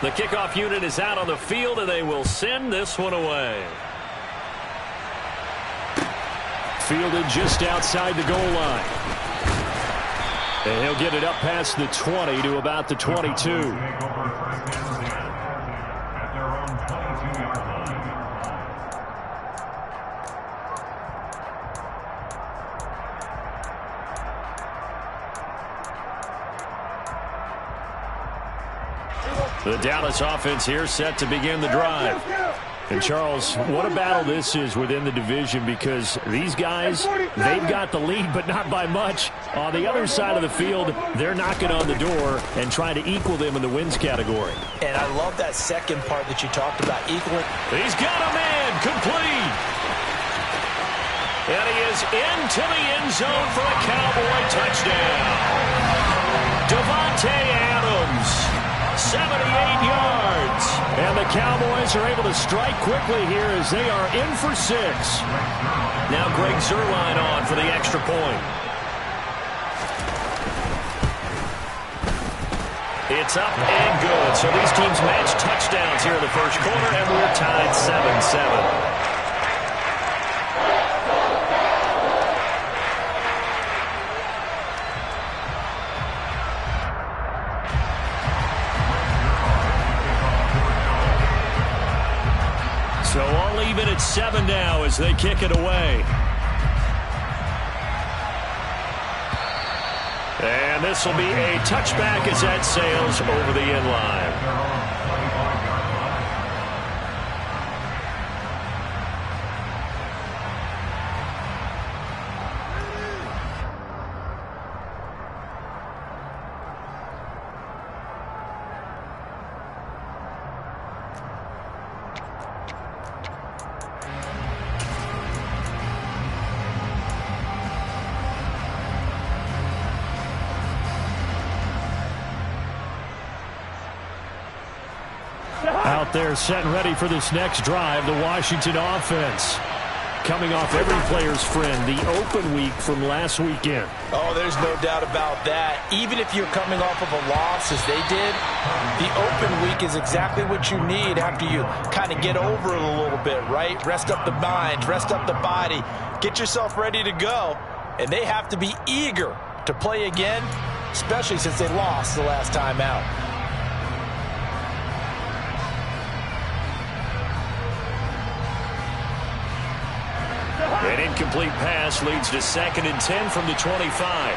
The kickoff unit is out on the field, and they will send this one away. Fielded just outside the goal line. And he'll get it up past the 20 to about the 22. The Dallas offense here set to begin the drive. And, Charles, what a battle this is within the division, because these guys, they've got the lead, but not by much. On the other side of the field, they're knocking on the door and trying to equal them in the wins category. And I love that second part that you talked about, equaling. He's got a man, complete. And he is into the end zone for a Cowboy touchdown. Devontae Adams. 78 yards. And the Cowboys are able to strike quickly here as they are in for 6. Now Greg Zuerlein on for the extra point. It's up and good. So these teams match touchdowns here in the first quarter, and we're tied 7-7. So all even at 7 now as they kick it away. And this will be a touchback as that sails over the end line. Out there set and ready for this next drive, the Washington offense. Coming off every player's friend, the open week from last weekend. Oh, there's no doubt about that. Even if you're coming off of a loss as they did, the open week is exactly what you need after you kind of get over it a little bit, right? Rest up the mind, rest up the body, get yourself ready to go. And they have to be eager to play again, especially since they lost the last time out. An incomplete pass leads to 2nd and 10 from the 25.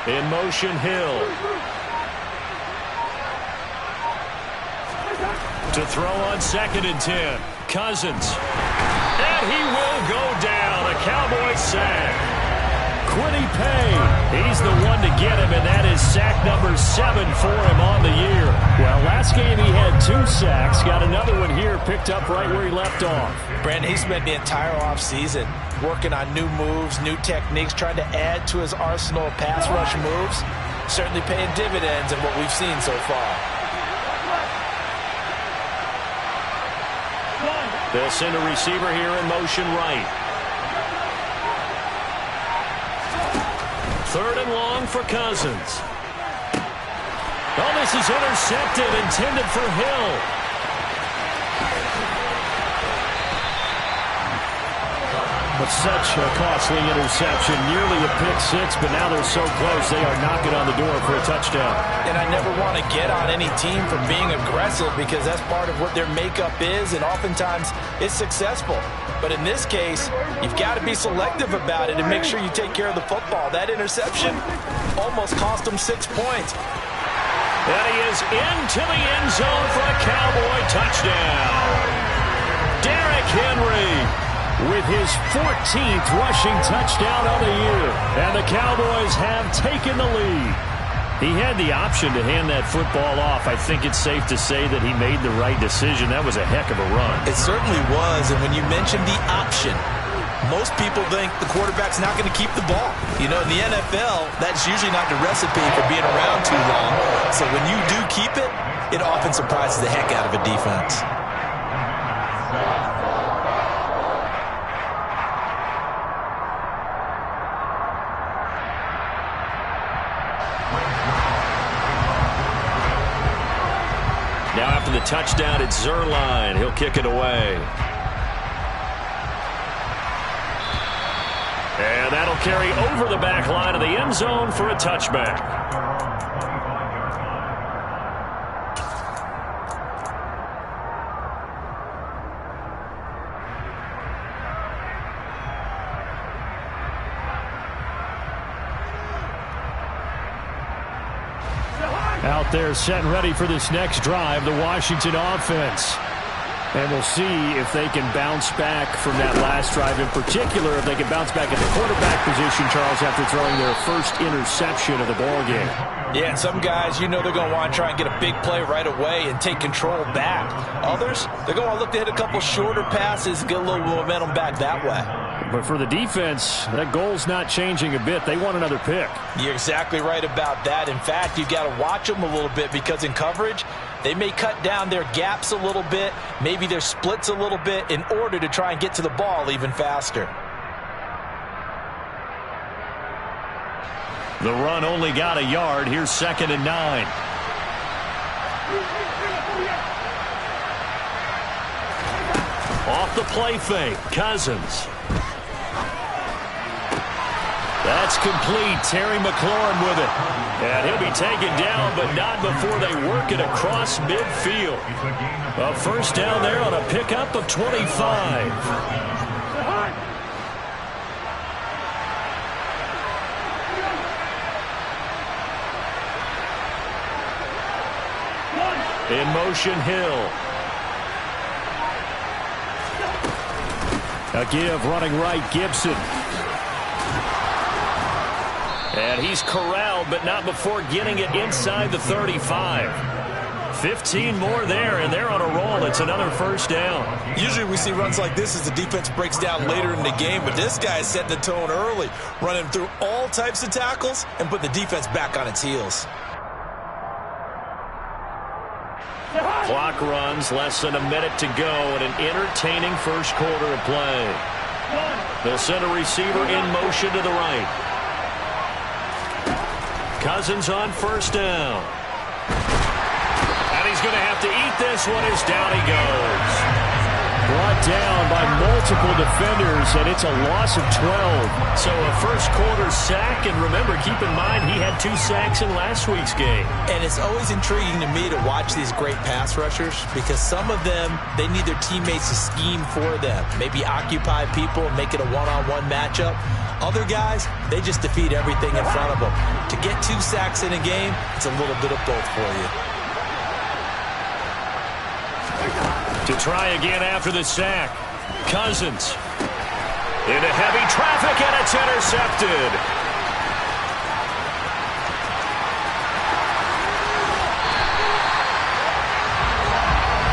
In motion, Hill. To throw on 2nd and 10. Cousins. And he will go down. A Cowboy sack. Quiddy Pay, he's the one to get him, and that is sack number 7 for him on the year. Well, last game he had 2 sacks. Got another one here, picked up right where he left off. Brandon, he spent the entire offseason working on new moves, new techniques, trying to add to his arsenal of pass rush moves. Certainly paying dividends in what we've seen so far. They'll send a receiver here in motion right. 3rd and long for Cousins. Oh, this is intercepted, intended for Hill. But such a costly interception, nearly a pick 6, but now they're so close they are knocking on the door for a touchdown. And I never want to get on any team for being aggressive because that's part of what their makeup is, and oftentimes it's successful. But in this case, you've got to be selective about it and make sure you take care of the football. That interception almost cost them 6 points. And he is into the end zone for a Cowboy touchdown. Derrick Henry with his 14th rushing touchdown of the year. And the Cowboys have taken the lead. He had the option to hand that football off. I think it's safe to say that he made the right decision. That was a heck of a run. It certainly was. And when you mentioned the option, most people think the quarterback's not going to keep the ball. You know, in the NFL, that's usually not the recipe for being around too long. So when you do keep it, it often surprises the heck out of a defense. Now after the touchdown, it's Zerline. He'll kick it away. And that'll carry over the back line of the end zone for a touchback. Out there set and ready for this next drive, the Washington offense. And we'll see if they can bounce back from that last drive, in particular if they can bounce back at the quarterback position, Charles, after throwing their first interception of the ballgame. Yeah, and some guys, you know they're going to want to try and get a big play right away and take control back. Others, they're going to look to hit a couple shorter passes, get a little momentum back that way. But for the defense, that goal's not changing a bit. They want another pick. You're exactly right about that. In fact, you've got to watch them a little bit because in coverage, they may cut down their gaps a little bit, maybe their splits a little bit in order to try and get to the ball even faster. The run only got a yard. Here's 2nd and 9. Off the play fake, Cousins. That's complete. Terry McLaurin with it. And he'll be taken down, but not before they work it across midfield. A first down there on a pickup of 25. In motion, Hill. A give running right, Gibson. And he's corralled, but not before getting it inside the 35. 15 more there, and they're on a roll. It's another first down. Usually we see runs like this as the defense breaks down later in the game, but this guy set the tone early, running through all types of tackles and put the defense back on its heels. Clock runs, less than a minute to go, and an entertaining first quarter of play. They'll send a receiver in motion to the right. Cousins on first down. And he's going to have to eat this one as down he goes. Brought down by multiple defenders, and it's a loss of 12. So a first quarter sack, and remember, keep in mind, he had 2 sacks in last week's game. And it's always intriguing to me to watch these great pass rushers because some of them, they need their teammates to scheme for them. Maybe occupy people and make it a one-on-one matchup. Other guys, they just defeat everything in front of them. To get 2 sacks in a game, it's a little bit of both for you. To try again after the sack. Cousins. Into heavy traffic, and it's intercepted.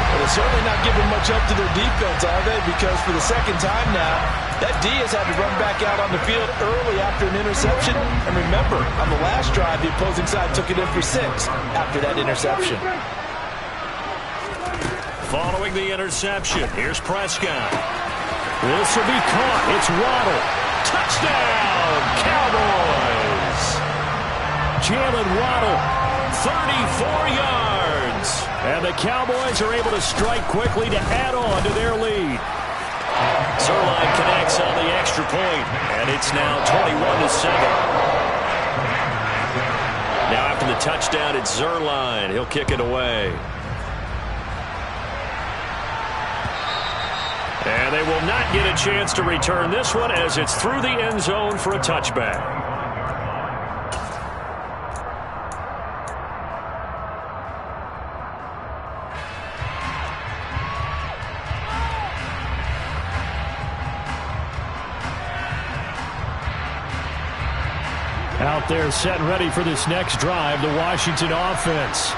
Well, they're certainly not giving much up to their defense, are they? Because for the second time now, that D has had to run back out on the field early after an interception. And remember, on the last drive, the opposing side took it in for 6 after that interception. Following the interception, here's Prescott. This will be caught. It's Waddle. Touchdown, Cowboys! Jalen Waddle, 34 yards. and the Cowboys are able to strike quickly to add on to their lead. Zerline connects on the extra point, and it's now 21-7. Now after the touchdown, it's Zerline. He'll kick it away. And they will not get a chance to return this one as it's through the end zone for a touchback. Out there set and ready for this next drive, the Washington offense.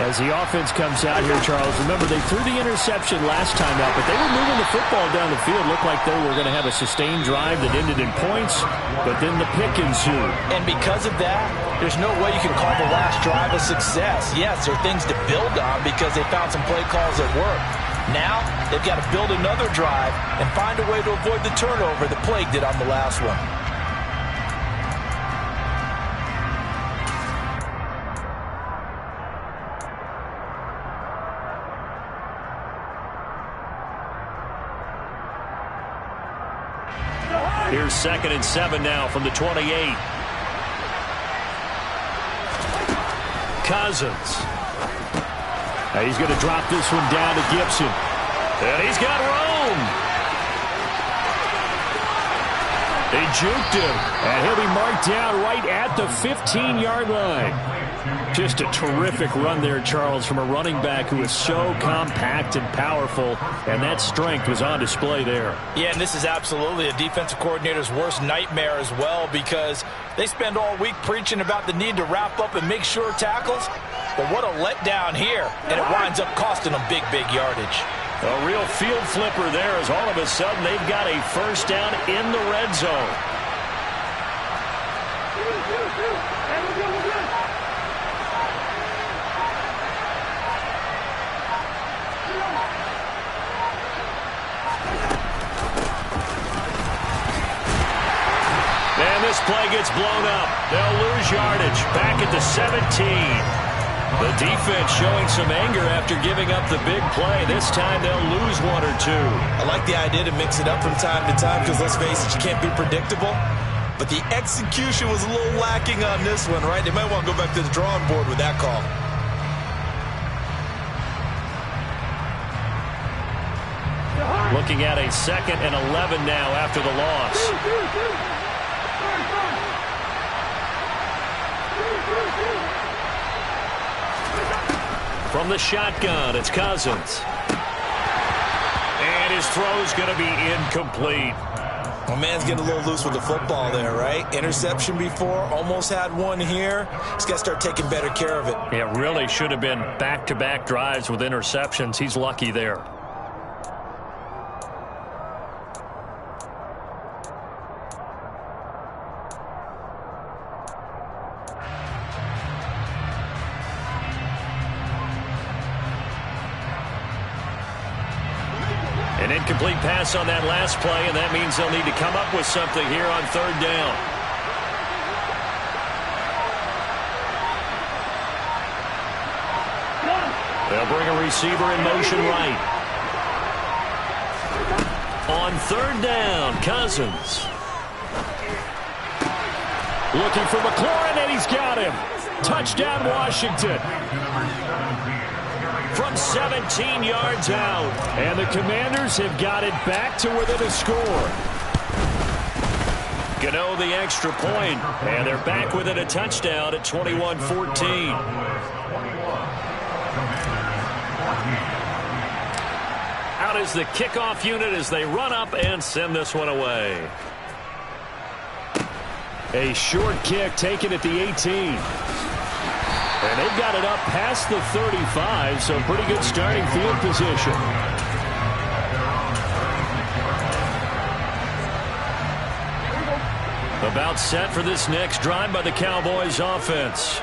As the offense comes out here, Charles, remember they threw the interception last time out, but they were moving the football down the field. Looked like they were going to have a sustained drive that ended in points, but then the pick ensued. And because of that, there's no way you can call the last drive a success. Yes, there are things to build on because they found some play calls that work. Now, they've got to build another drive and find a way to avoid the turnover that plagued it on the last one. Here's 2nd and 7 now from the 28. Cousins. Now he's going to drop this one down to Gibson. And he's got Raww. They juked him, and he'll be marked down right at the 15-yard line. Just a terrific run there, Charles, from a running back who is so compact and powerful, and that strength was on display there. Yeah, and this is absolutely a defensive coordinator's worst nightmare as well, because they spend all week preaching about the need to wrap up and make sure tackles, but what a letdown here, and it winds up costing them big yardage. A real field flipper there as all of a sudden they've got a first down in the red zone. And this play gets blown up. They'll lose yardage back at the 17. The defense showing some anger after giving up the big play. This time they'll lose 1 or 2. I like the idea to mix it up from time to time because, let's face it, you can't be predictable. But the execution was a little lacking on this one, right? They might want to go back to the drawing board with that call. Looking at a 2nd and 11 now after the loss. From the shotgun, it's Cousins. And his throw's going to be incomplete. Well, man's getting a little loose with the football there, right? Interception before, almost had one here. He's got to start taking better care of it. It really should have been back-to-back drives with interceptions. He's lucky there. An incomplete pass on that last play, and that means they'll need to come up with something here on 3rd down. They'll bring a receiver in motion right. On 3rd down, Cousins. Looking for McLaurin, and he's got him. Touchdown, Washington. From 17 yards out. And the Commanders have got it back to within a score. Gano the extra point, and they're back within a touchdown at 21-14. Out is the kickoff unit as they run up and send this one away. A short kick taken at the 18. And they've got it up past the 35, so pretty good starting field position. About set for this next drive by the Cowboys offense.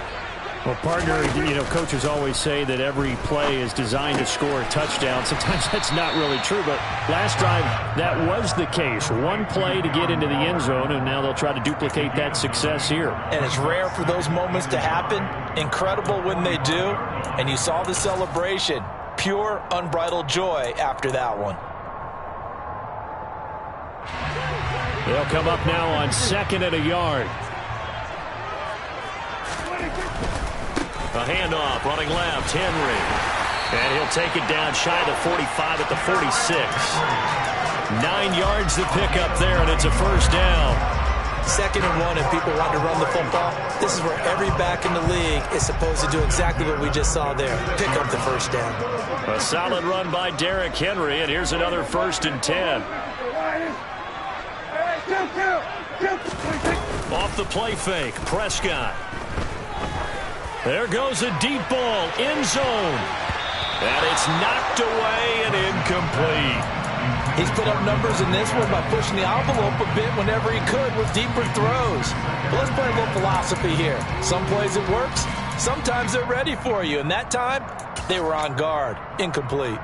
Well, partner, coaches always say that every play is designed to score a touchdown. Sometimes that's not really true, but last drive, that was the case. One play to get into the end zone, and now they'll try to duplicate that success here. And it's rare for those moments to happen. Incredible when they do. And you saw the celebration. Pure, unbridled joy after that one. They'll come up now on 2nd and a yard. A handoff, running left, Henry. And he'll take it down shy of the 45 at the 46. 9 yards to pick up there, and it's a first down. 2nd and 1, if people want to run the football, this is where every back in the league is supposed to do exactly what we just saw there. Pick up the first down. A solid run by Derrick Henry, and here's another 1st and 10. Off the play fake, Prescott. There goes a deep ball, end zone. And it's knocked away and incomplete. He's put up numbers in this one by pushing the envelope a bit whenever he could with deeper throws. But let's play a little philosophy here. Some plays it works, sometimes they're ready for you. And that time, they were on guard. Incomplete.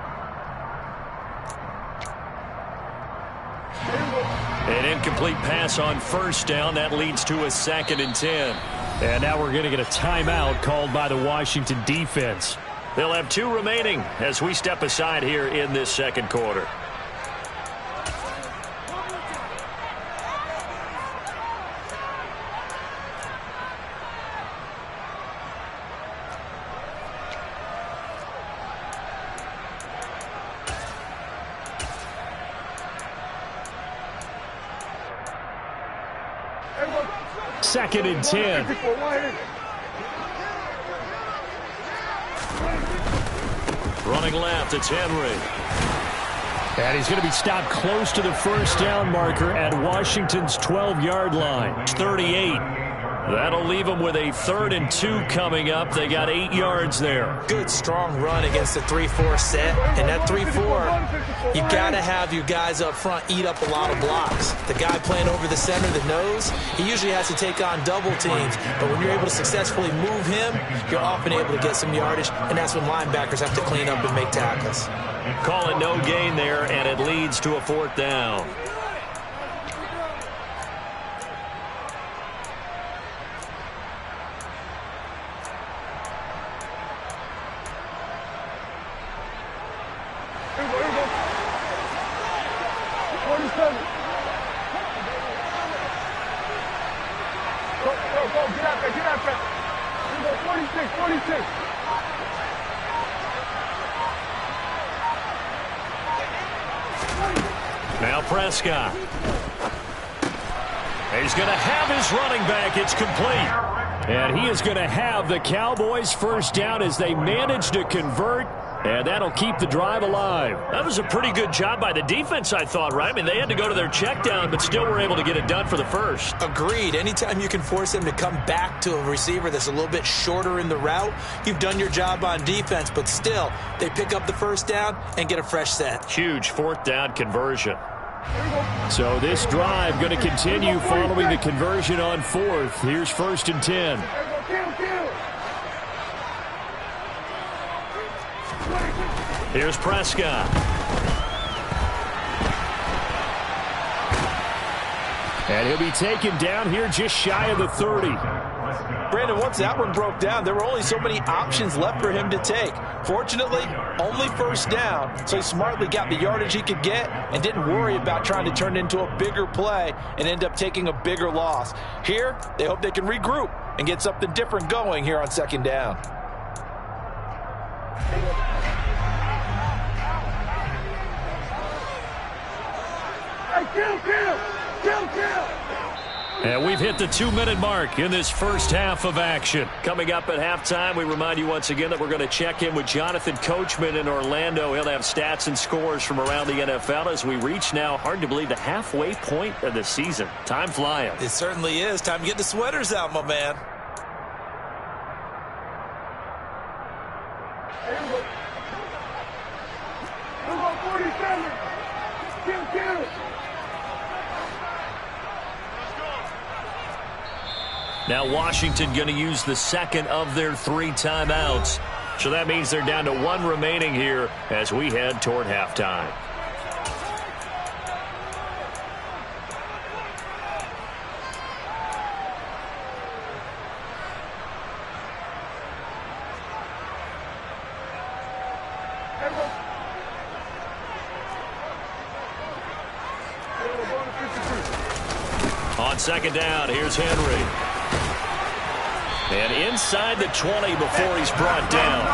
An incomplete pass on first down. That leads to a 2nd and 10. And now we're going to get a timeout called by the Washington defense. They'll have 2 remaining as we step aside here in this 2nd quarter. 2nd and 10. Running left, it's Henry. And he's going to be stopped close to the first down marker at Washington's 12-yard line. 38. That'll leave them with a 3rd and 2 coming up. They got 8 yards there. Good, strong run against the 3-4 set. And that 3-4, you got to have your guys up front eat up a lot of blocks. The guy playing over the center, the nose, he usually has to take on double teams. But when you're able to successfully move him, you're often able to get some yardage. And that's when linebackers have to clean up and make tackles. Call it no gain there, and it leads to a 4th down. Now Prescott. He's going to have his running back. It's complete. And he is going to have the Cowboys' first down as they manage to convert. And that'll keep the drive alive. That was a pretty good job by the defense, I thought, right? I mean, they had to go to their check down, but still were able to get it done for the first. Agreed. Anytime you can force them to come back to a receiver that's a little bit shorter in the route, you've done your job on defense, but still, they pick up the first down and get a fresh set. Huge 4th down conversion. So this drive going to continue following the conversion on 4th. Here's 1st and 10. Here's Prescott. And he'll be taken down here just shy of the 30. Brandon, once that one broke down, there were only so many options left for him to take. Fortunately, only first down, so he smartly got the yardage he could get and didn't worry about trying to turn it into a bigger play and end up taking a bigger loss. Here, they hope they can regroup and get something different going here on 2nd down. And we've hit the 2-minute mark in this first half of action. Coming up at halftime, we remind you once again that we're going to check in with Jonathan Coachman in Orlando. He'll have stats and scores from around the NFL as we reach now, hard to believe, the halfway point of the season. Time flying. It certainly is. Time to get the sweaters out, my man. Now Washington going to use the 2nd of their 3 timeouts. So that means they're down to 1 remaining here as we head toward halftime. On 2nd down, here's Henry. And inside the 20 before he's brought down.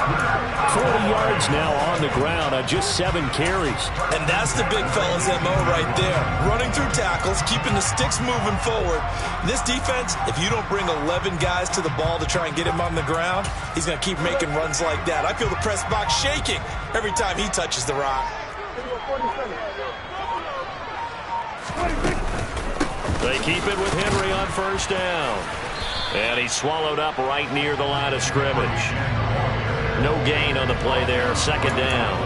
40 yards now on the ground on just 7 carries. And that's the big fella's MO right there. Running through tackles, keeping the sticks moving forward. This defense, if you don't bring 11 guys to the ball to try and get him on the ground, he's going to keep making runs like that. I feel the press box shaking every time he touches the rock. They keep it with Henry on 1st down. And he's swallowed up right near the line of scrimmage. No gain on the play there. 2nd down.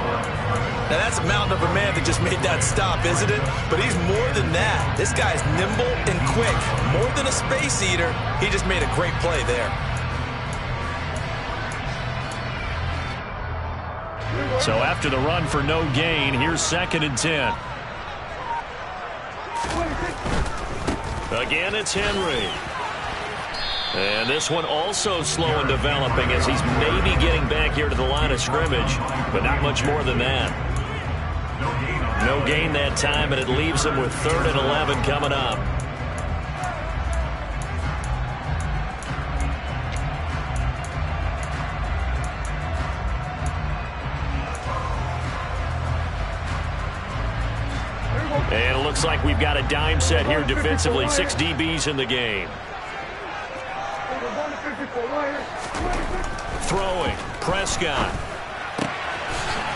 Now that's a mountain of a man that just made that stop, isn't it? But he's more than that. This guy's nimble and quick. More than a space eater, he just made a great play there. So after the run for no gain, here's 2nd and 10. Again, it's Henry. And this one also slow in developing as he's maybe getting back here to the line of scrimmage, but not much more than that. No gain that time, and it leaves him with 3rd and 11 coming up. And it looks like we've got a dime set here defensively. 6 DBs in the game. Throwing, Prescott.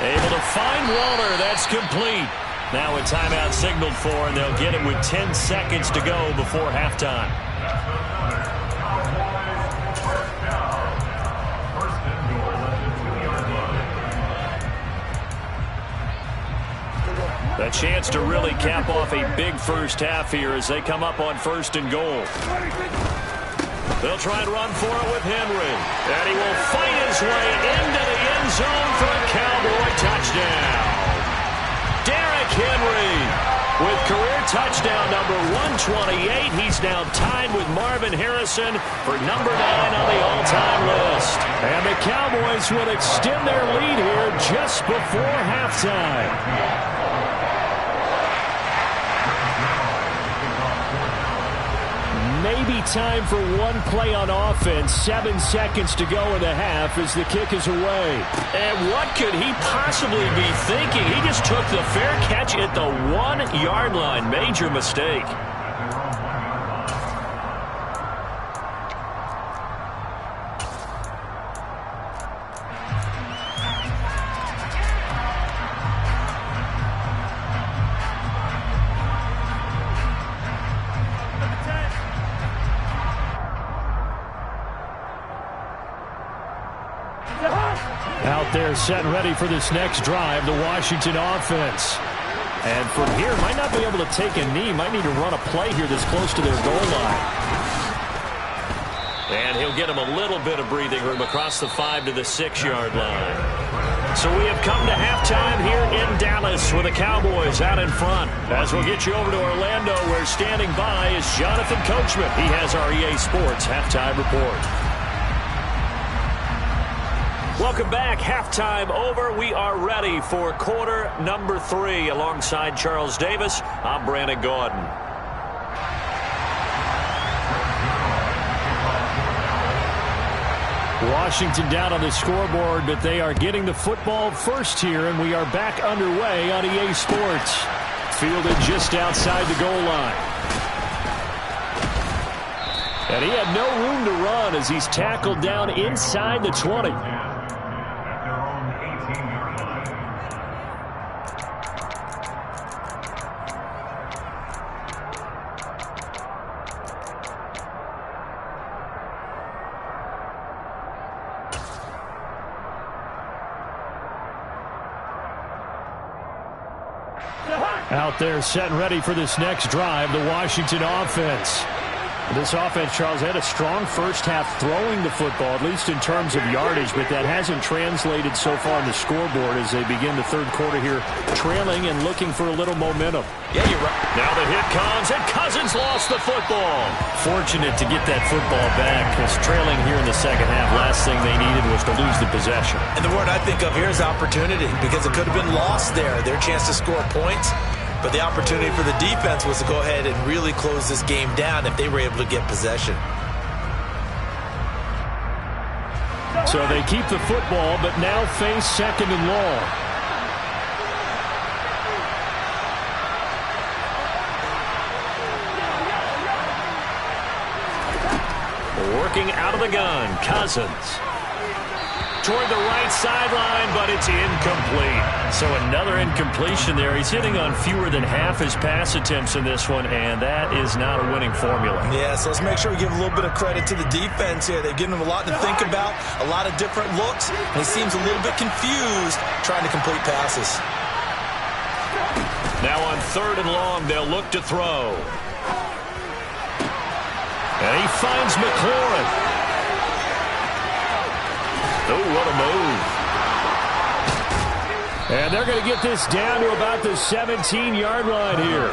Able to find Waller. That's complete. Now a timeout signaled for, and they'll get it with 10 seconds to go before halftime. A chance to really cap off a big first half here as they come up on 1st and goal. They'll try and run for it with Henry. And he will fight his way into the end zone for a Cowboy touchdown. Derrick Henry with career touchdown number 128. He's now tied with Marvin Harrison for number 9 on the all-time list. And the Cowboys will extend their lead here just before halftime. Maybe time for one play on offense. 7 seconds to go in the half as the kick is away. And what could he possibly be thinking? He just took the fair catch at the 1-yard line. Major mistake. Out there set and ready for this next drive, the Washington offense. And from here, might not be able to take a knee. Might need to run a play here this close to their goal line. And he'll get him a little bit of breathing room across the 5 to the 6-yard line. So we have come to halftime here in Dallas with the Cowboys out in front. As we'll get you over to Orlando, where standing by is Jonathan Coachman. He has our EA Sports halftime report. Welcome back. Halftime over. We are ready for quarter number 3. Alongside Charles Davis, I'm Brandon Gordon. Washington down on the scoreboard, but they are getting the football first here, and we are back underway on EA Sports. Fielded just outside the goal line. And he had no room to run as he's tackled down inside the 20. Out there set and ready for this next drive, the Washington offense. This offense, Charles, had a strong first half throwing the football, at least in terms of yardage, but that hasn't translated so far on the scoreboard as they begin the third quarter here, trailing and looking for a little momentum. Yeah, you're right. Now the hit comes, and Cousins lost the football. Fortunate to get that football back, because trailing here in the second half, last thing they needed was to lose the possession. And the word I think of here is opportunity, because it could have been lost there. Their chance to score points. But the opportunity for the defense was to go ahead and really close this game down if they were able to get possession. So they keep the football, but now face second and long. Working out of the gun, Cousins. Toward the right sideline, but it's incomplete. So another incompletion there. He's hitting on fewer than half his pass attempts in this one, and that is not a winning formula. Yeah, so let's make sure we give a little bit of credit to the defense here. They've given him a lot to think about, a lot of different looks, and he seems a little bit confused trying to complete passes. Now on 3rd and long, they'll look to throw. And he finds McLaurin. Oh, what a move. And they're going to get this down to about the 17-yard line here.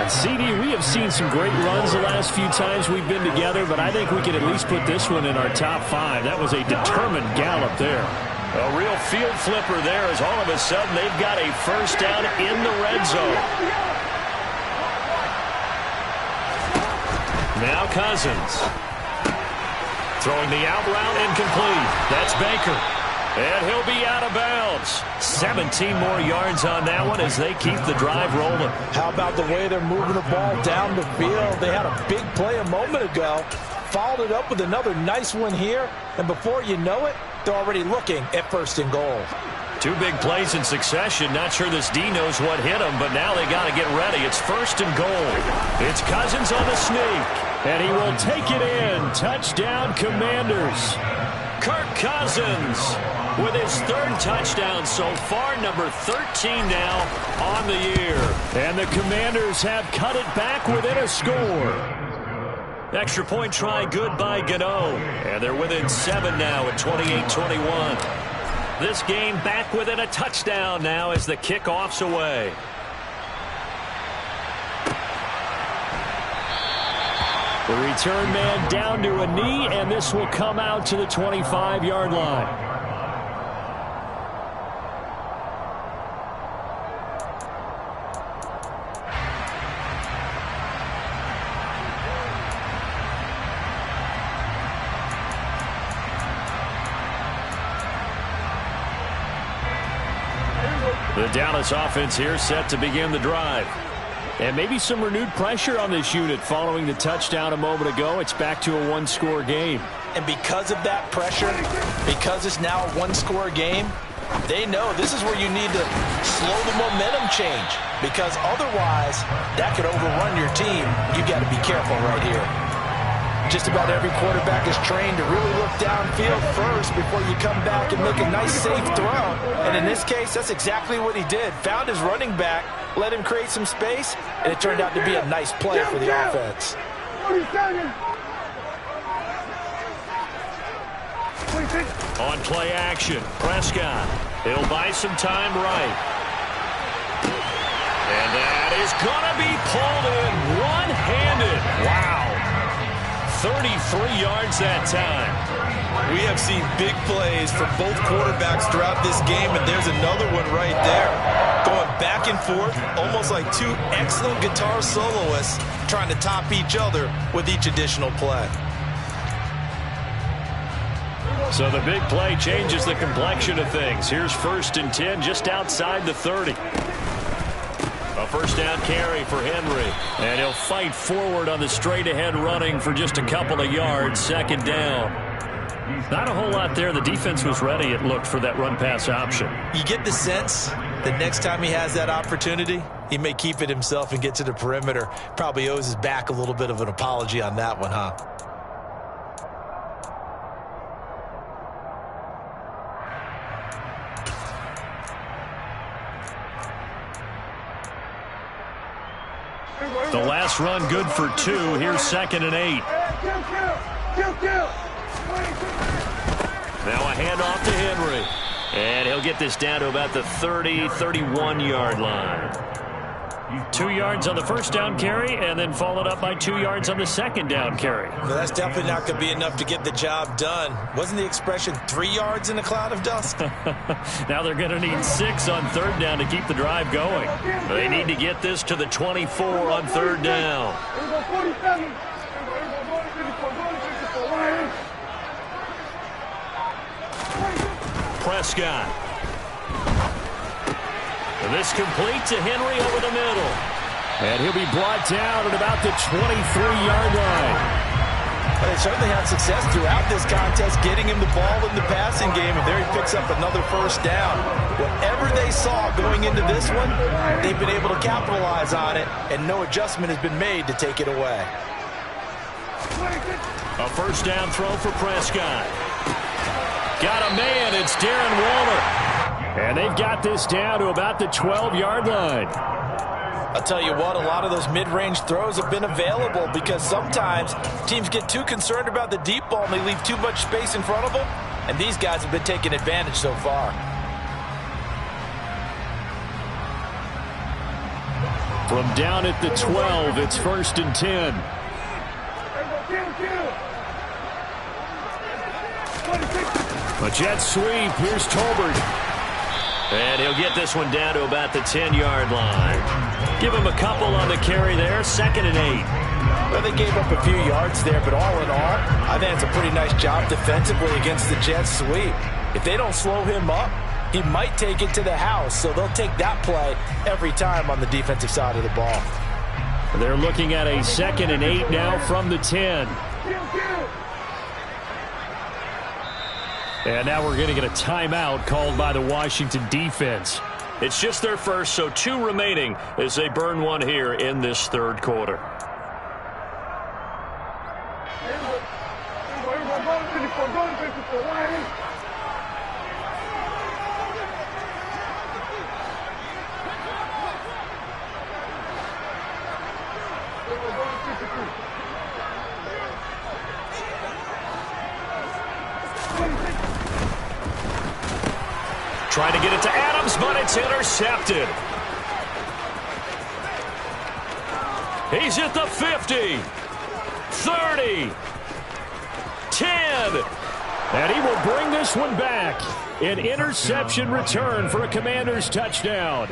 And CD, we have seen some great runs the last few times we've been together, but I think we can at least put this one in our top 5. That was a determined gallop there. A real field flipper there as all of a sudden they've got a first down in the red zone. Now Cousins. Throwing the out route incomplete. That's Baker. And he'll be out of bounds. 17 more yards on that one as they keep the drive rolling. How about the way they're moving the ball down the field? They had a big play a moment ago. followed it up with another nice one here, and before you know it, they're already looking at 1st and goal. 2 big plays in succession. Not sure this D knows what hit him, but now they got to get ready. It's 1st and goal. It's Cousins on the sneak, and he will take it in. Touchdown, Commanders. Kirk Cousins with his 3rd touchdown so far, number 13 now on the year. And the Commanders have cut it back within a score. Extra point try good by Gano. And they're within 7 now at 28-21. This game back within a touchdown now as the kickoff's away. The return man down to a knee, and this will come out to the 25-yard line. The Dallas offense here set to begin the drive. And maybe some renewed pressure on this unit following the touchdown a moment ago. It's back to a 1-score game. And because of that pressure, because it's now a 1-score game, they know this is where you need to slow the momentum change. Because otherwise, that could overrun your team. You got to be careful right here. Just about every quarterback is trained to really look downfield first before you come back and make a nice, safe throw. And in this case, that's exactly what he did. Found his running back, let him create some space, and it turned out to be a nice play for the offense. On play action, Prescott. He'll buy some time right. And that is going to be pulled in one-handed. Wow. 33 yards that time. We have seen big plays from both quarterbacks throughout this game, and there's another one right there. Going back and forth, almost like 2 excellent guitar soloists trying to top each other with each additional play. So the big play changes the complexion of things. Here's 1st and 10 just outside the 30. A 1st down carry for Henry. And he'll fight forward on the straight-ahead running for just a couple of yards. 2nd down. Not a whole lot there. The defense was ready, it looked, for that run-pass option. You get the sense that next time he has that opportunity, he may keep it himself and get to the perimeter. Probably owes his back a little bit of an apology on that one, huh? The last run good for 2. Here's 2nd and 8. Now a handoff to Henry. And he'll get this down to about the 30, 31-yard line. 2 yards on the 1st down carry, and then followed up by 2 yards on the 2nd down carry. Well, that's definitely not going to be enough to get the job done. Wasn't the expression 3 yards in a cloud of dust? Now they're going to need 6 on 3rd down to keep the drive going. They need to get this to the 24 on 3rd down. Prescott. And this complete to Henry over the middle. And he'll be brought down at about the 23-yard line. But they certainly had success throughout this contest getting him the ball in the passing game, and there he picks up another 1st down. Whatever they saw going into this one, they've been able to capitalize on it, and no adjustment has been made to take it away. A 1st down throw for Prescott. Got a man. It's Darren Waller. And they've got this down to about the 12-yard line. I'll tell you what, a lot of those mid-range throws have been available because sometimes teams get too concerned about the deep ball and they leave too much space in front of them, and these guys have been taking advantage so far. From down at the 12, it's 1st and 10. A jet sweep. Here's Tolbert. And he'll get this one down to about the 10-yard line. Give him a couple on the carry there. 2nd and 8. Well, they gave up a few yards there, but all in all, I think it's a pretty nice job defensively against the jet sweep. If they don't slow him up, he might take it to the house, so they'll take that play every time on the defensive side of the ball. They're looking at a 2nd and 8 now from the 10. And now we're going to get a timeout called by the Washington defense. It's just their first, so 2 remaining as they burn one here in this third quarter. Trying to get it to Adams, but it's intercepted. He's at the 50, 30, 10. And he will bring this one back. An interception return for a Commanders touchdown.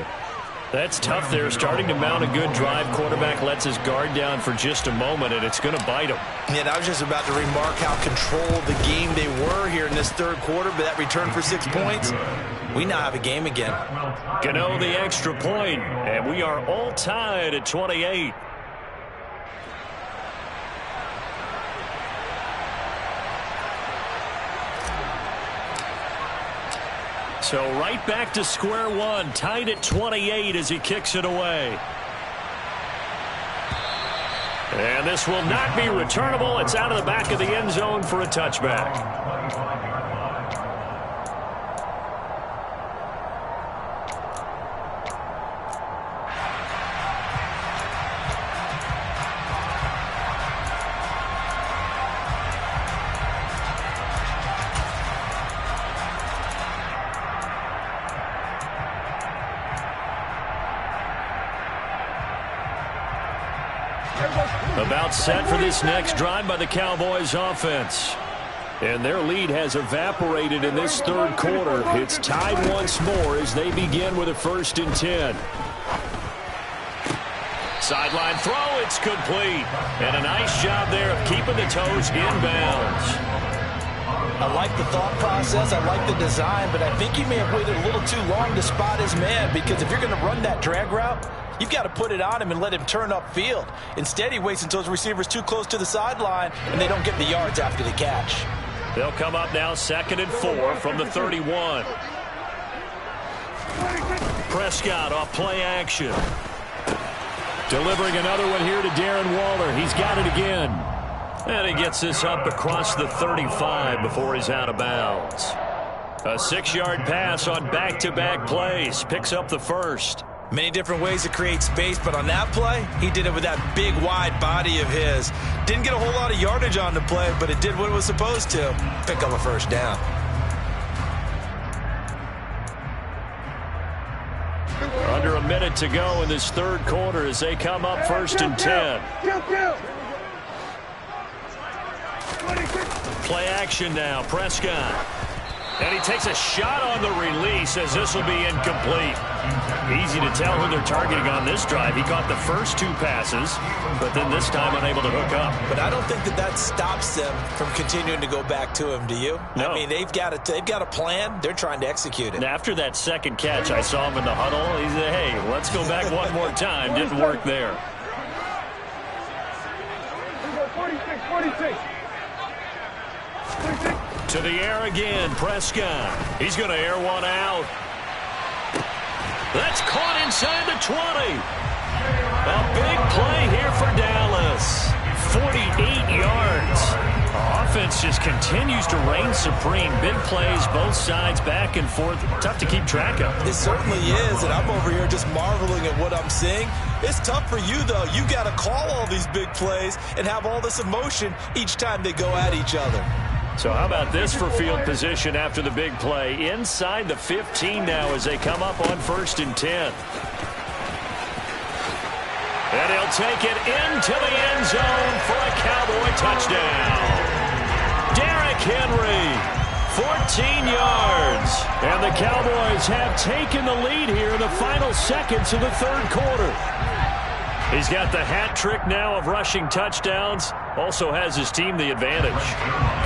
That's tough there, starting to mount a good drive. Quarterback lets his guard down for just a moment, and it's going to bite him. Yeah, I was just about to remark how controlled the game they were here in this third quarter, but that return for 6 points, we now have a game again. Gano the extra point, and we are all tied at 28. So right back to square one, tied at 28 as he kicks it away. And this will not be returnable. It's out of the back of the end zone for a touchback. About set for this next drive by the Cowboys offense. And their lead has evaporated in this third quarter. It's tied once more as they begin with a 1st and 10. Sideline throw, it's complete. And a nice job there of keeping the toes inbounds. I like the thought process, I like the design, but I think he may have waited a little too long to spot his man, because if you're going to run that drag route, you've got to put it on him and let him turn upfield. Instead, he waits until his receiver's too close to the sideline, and they don't get the yards after the catch. They'll come up now 2nd and 4 from the 31. Prescott off play action. Delivering another one here to Darren Waller. He's got it again. And he gets this up across the 35 before he's out of bounds. A 6-yard pass on back-to-back plays. Picks up the first. Many different ways to create space, but on that play, he did it with that big, wide body of his. Didn't get a whole lot of yardage on the play, but it did what it was supposed to. Pick up a first down. Under a minute to go in this third quarter as they come up 1st and 10. Play action now, Prescott. And he takes a shot on the release as this will be incomplete. Easy to tell who they're targeting on this drive. He caught the first 2 passes, but then this time unable to hook up. But I don't think that stops them from continuing to go back to him, do you? No. I mean, they've got a plan. They're trying to execute it. And after that second catch, I saw him in the huddle. He said, hey, let's go back one more time. Didn't work there. 46. To the air again, Prescott. He's going to air one out. That's caught inside the 20. A big play here for Dallas. 48 yards. Offense just continues to reign supreme. Big plays, both sides, back and forth. Tough to keep track of. It certainly is, and I'm over here just marveling at what I'm seeing. It's tough for you, though. You got to call all these big plays and have all this emotion each time they go at each other. So how about this for field position after the big play? Inside the 15 now as they come up on 1st and 10. And he'll take it into the end zone for a Cowboy touchdown. Derrick Henry, 14 yards. And the Cowboys have taken the lead here in the final seconds of the third quarter. He's got the hat trick now of rushing touchdowns. Also has his team the advantage.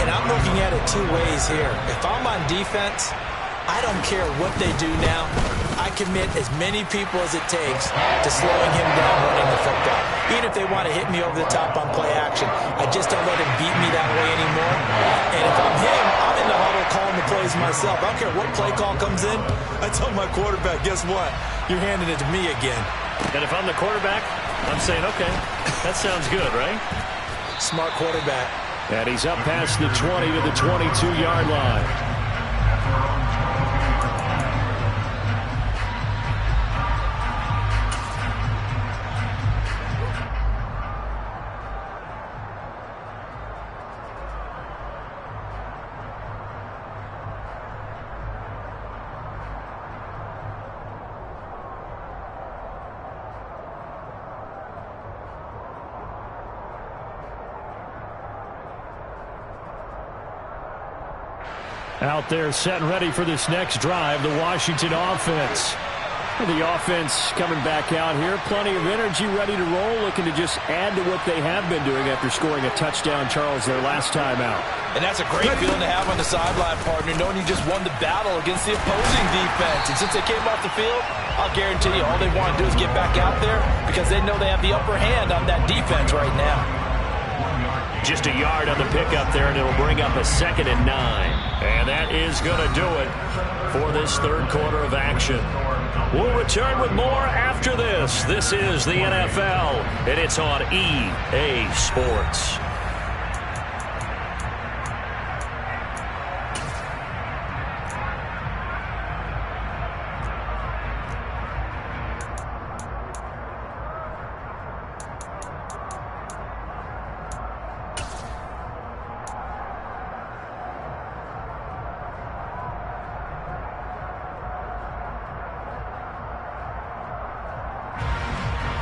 And I'm looking at it 2 ways here. If I'm on defense, I don't care what they do now. I commit as many people as it takes to slowing him down running the football. Even if they want to hit me over the top on play action, I just don't let him beat me that way anymore. And if I'm him, I'm in in the huddle calling the plays myself. I don't care what play call comes in. I tell my quarterback, guess what? You're handing it to me again. And if I'm the quarterback, I'm saying, okay, that sounds good, right? Smart quarterback. And he's up past the 20 to the 22-yard line. Out there set and ready for this next drive, the Washington offense. The offense coming back out here. Plenty of energy, ready to roll, looking to just add to what they have been doing after scoring a touchdown, Charles, their last time out. And that's a great feeling to have on the sideline, partner, knowing you just won the battle against the opposing defense. And since they came off the field, I'll guarantee you all they want to do is get back out there because they know they have the upper hand on that defense right now. Just a yard on the pickup there, and it'll bring up a 2nd and 9. And that is going to do it for this third quarter of action. We'll return with more after this. This is the NFL, and it's on EA Sports.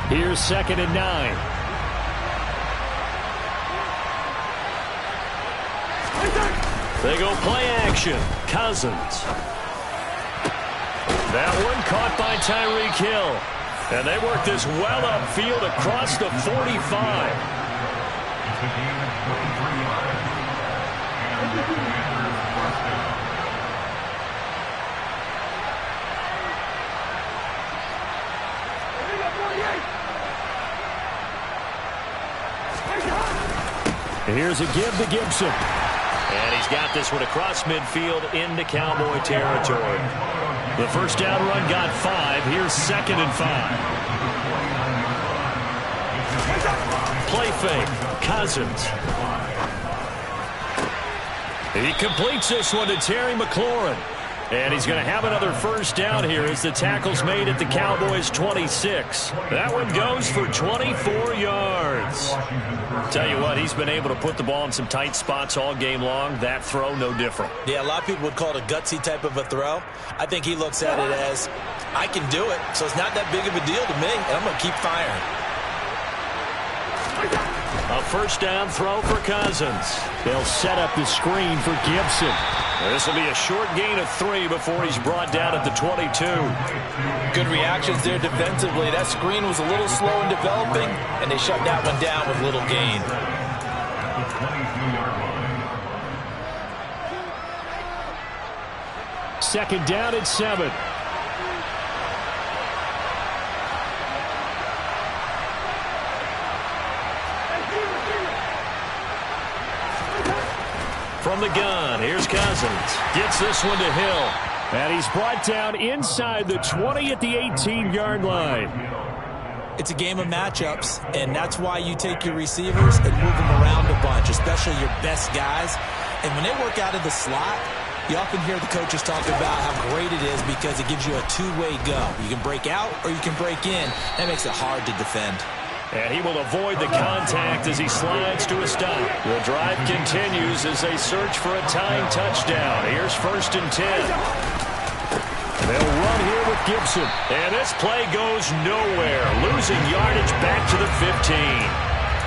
Here's 2nd and 9. They go play action. Cousins. That one caught by Tyreek Hill. And they work this well upfield across the 45. Here's a give to Gibson. And he's got this one across midfield into Cowboy territory. The first down run got 5. Here's 2nd and 5. Play fake. Cousins. He completes this one to Terry McLaurin. And he's going to have another first down here as the tackle's made at the Cowboys' 26. That one goes for 24 yards. Tell you what, he's been able to put the ball in some tight spots all game long. That throw, no different. Yeah, a lot of people would call it a gutsy type of a throw. I think he looks at it as, I can do it, so it's not that big of a deal to me, and I'm going to keep firing. A first down throw for Cousins. They'll set up the screen for Gibson. This will be a short gain of 3 before he's brought down at the 22. Good reactions there defensively. That screen was a little slow in developing, and they shut that one down with little gain. Second down at 7. From the gun, here's Cousins. Gets this one to Hill. And he's brought down inside the 20 at the 18-yard line. It's a game of matchups, and that's why you take your receivers and move them around a bunch, especially your best guys. And when they work out of the slot, you often hear the coaches talk about how great it is because it gives you a two-way go. You can break out or you can break in. That makes it hard to defend. And he will avoid the contact as he slides to a stop. The drive continues as they search for a tying touchdown. Here's 1st and 10. They'll run here with Gibson. And this play goes nowhere. Losing yardage back to the 15.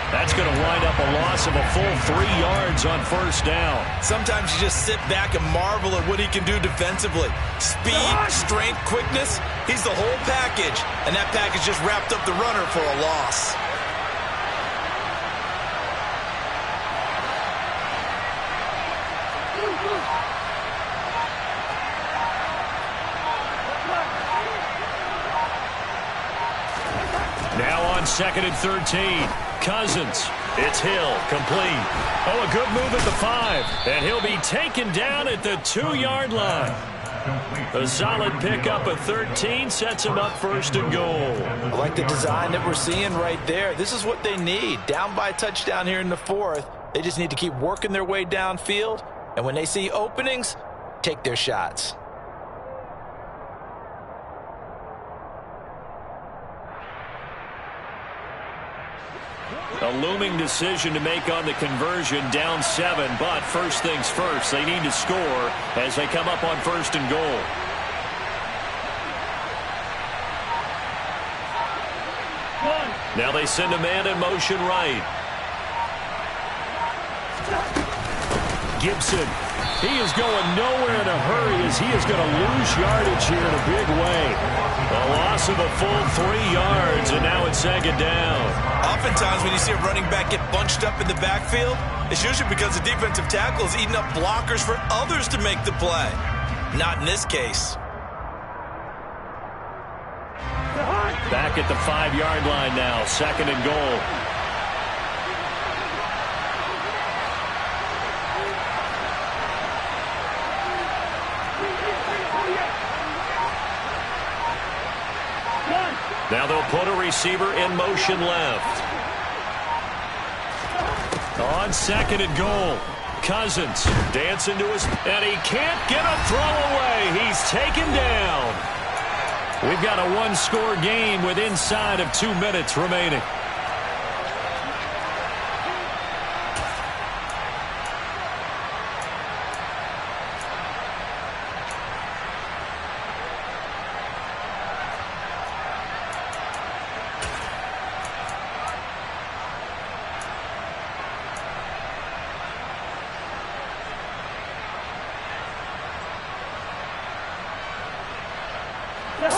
That's going to wind up a loss of a full 3 yards on first down. Sometimes you just sit back and marvel at what he can do defensively. Speed, strength, quickness, he's the whole package. And that package just wrapped up the runner for a loss. Now on 2nd and 13. Cousins It's Hill, complete. Oh, a good move at the 5. And he'll be taken down at the 2-yard line. A solid pickup of 13 sets him up first and goal. I like the design that we're seeing right there. This is what they need. Down by a touchdown here in the 4th. They just need to keep working their way downfield. And when they see openings, take their shots. A looming decision to make on the conversion, down 7, but first things first, they need to score as they come up on first and goal. Now they send a man in motion right. Gibson, he is going nowhere in a hurry as he is going to lose yardage here in a big way. A loss of a full 3 yards, and now it's second down. Oftentimes when you see a running back get bunched up in the backfield, it's usually because the defensive tackle is eating up blockers for others to make the play. Not in this case. Back at the 5-yard line now, second and goal. Now they'll put a receiver in motion left. On second and goal, Cousins dancing to his, and he can't get a throw away. He's taken down. We've got a one-score game with inside of 2 minutes remaining.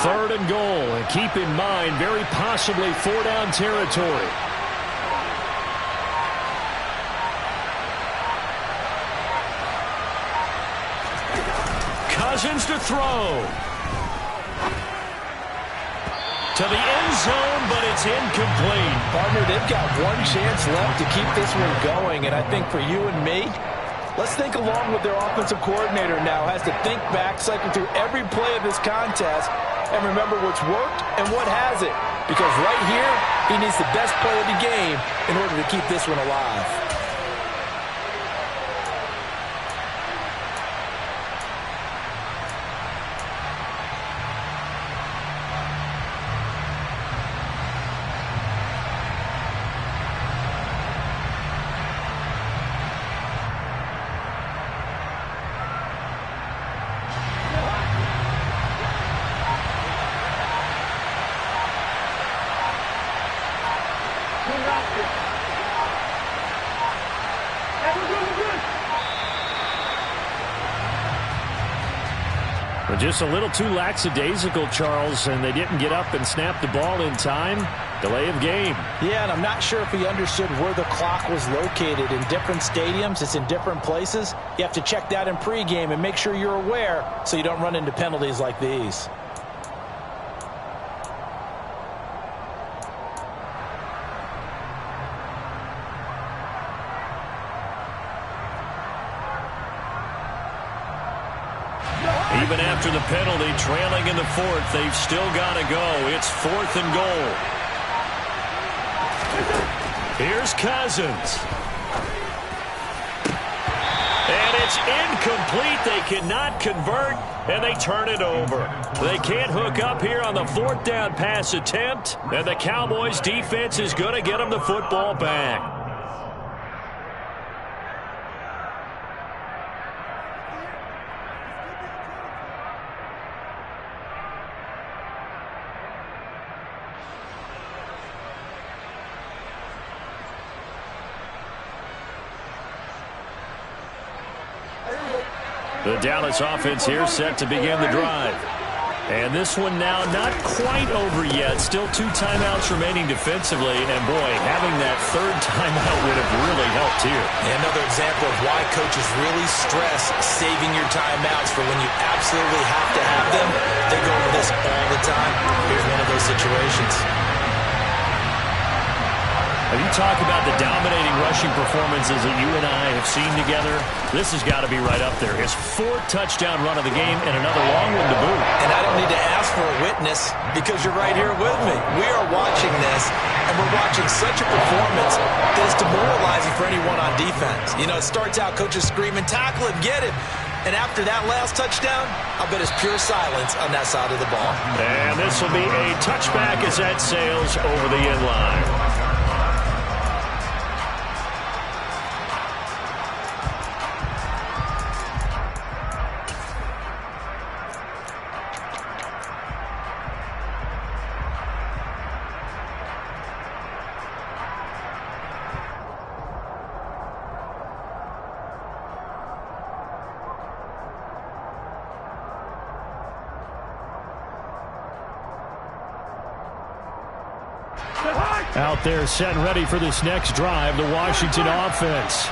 Third and goal, and keep in mind, very possibly 4-down territory. Cousins to throw. To the end zone, but it's incomplete. Partner, they've got one chance left to keep this one going, and I think for you and me, let's think along with their offensive coordinator now. Has to think back, cycle through every play of this contest, and remember what's worked and what hasn't. Because right here, he needs the best play of the game in order to keep this one alive. Just a little too lackadaisical, Charles, and they didn't get up and snap the ball in time. Delay of game. Yeah, and I'm not sure if he understood where the clock was located. In different stadiums, it's in different places. You have to check that in pregame and make sure you're aware so you don't run into penalties like these. Even after the penalty, trailing in the 4th, they've still got to go. It's 4th and goal. Here's Cousins. And it's incomplete. They cannot convert, and they turn it over. They can't hook up here on the 4th down pass attempt, and the Cowboys' defense is going to get them the football back. The Dallas offense here set to begin the drive. And this one now not quite over yet. Still 2 timeouts remaining defensively. And, boy, having that 3rd timeout would have really helped here. And another example of why coaches really stress saving your timeouts for when you absolutely have to have them. They go over this all the time. Here's one of those situations. If you talk about the dominating rushing performances that you and I have seen together, this has got to be right up there. His 4th touchdown run of the game and another long one to boot. And I don't need to ask for a witness because you're right here with me. We are watching this, and we're watching such a performance that is demoralizing for anyone on defense. You know, it starts out coaches screaming, tackle him, get him. And after that last touchdown, I'll bet it's pure silence on that side of the ball. And this will be a touchback as that sails over the end line. Out there set and ready for this next drive, the Washington offense.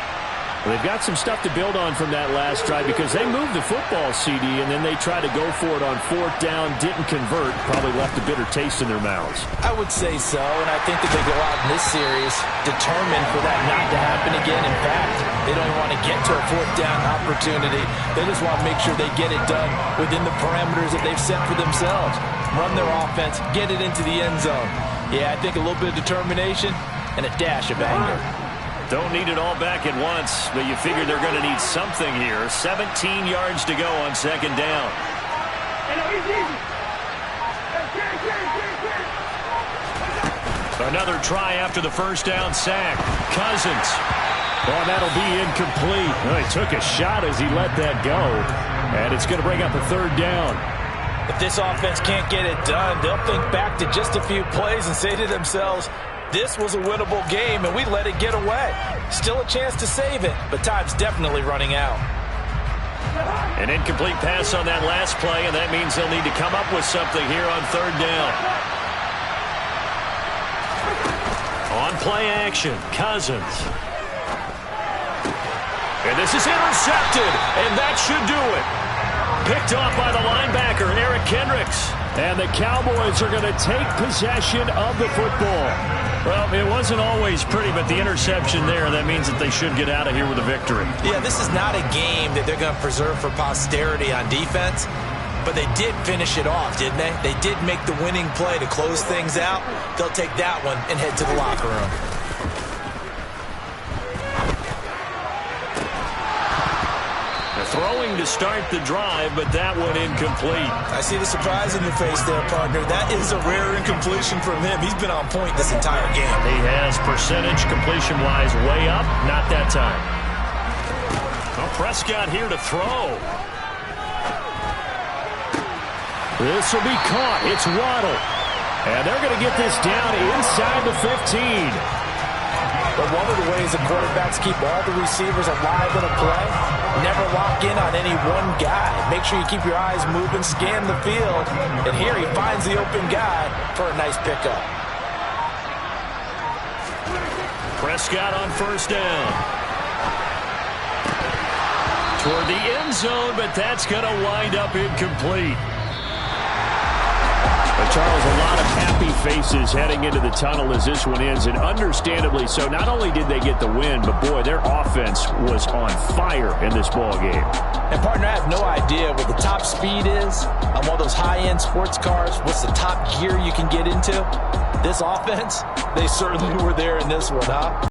Well, they've got some stuff to build on from that last drive because they moved the football, CD, and then they tried to go for it on 4th down, didn't convert, probably left a bitter taste in their mouths. I would say so, and I think that they go out in this series determined for that not to happen again. In fact, they don't even want to get to a 4th down opportunity. They just want to make sure they get it done within the parameters that they've set for themselves. Run their offense, get it into the end zone. Yeah, I think a little bit of determination and a dash of anger. Don't need it all back at once, but you figure they're going to need something here. 17 yards to go on 2nd down. Another try after the 1st down sack. Cousins. Oh, that'll be incomplete. Well, he took a shot as he let that go, and it's going to bring up a 3rd down. If this offense can't get it done, they'll think back to just a few plays and say to themselves, this was a winnable game and we let it get away. Still a chance to save it, but time's definitely running out. An incomplete pass on that last play, and that means they'll need to come up with something here on 3rd down. On play action, Cousins. And this is intercepted, and that should do it. Picked off by the linebacker, Eric Kendricks. And the Cowboys are going to take possession of the football. Well, it wasn't always pretty, but the interception there, that means that they should get out of here with a victory. Yeah, this is not a game that they're going to preserve for posterity on defense, but they did finish it off, didn't they? They did make the winning play to close things out. They'll take that one and head to the locker room. Throwing to start the drive, but that one incomplete. I see the surprise in your face there, partner. That is a rare incompletion from him. He's been on point this entire game. He has percentage completion-wise way up. Not that time. Well, Prescott here to throw. This will be caught. It's Waddle. And they're going to get this down inside the 15. But one of the ways the quarterbacks keep all the receivers alive in a play, never lock in on any one guy. Make sure you keep your eyes moving, scan the field. And here he finds the open guy for a nice pickup. Prescott on 1st down. Toward the end zone, but that's going to wind up incomplete. But Charles, a lot of happy faces heading into the tunnel as this one ends, and understandably so. Not only did they get the win, but boy, their offense was on fire in this ball game. And partner, I have no idea what the top speed is on one of those high-end sports cars. What's the top gear you can get into? This offense, they certainly were there in this one, huh?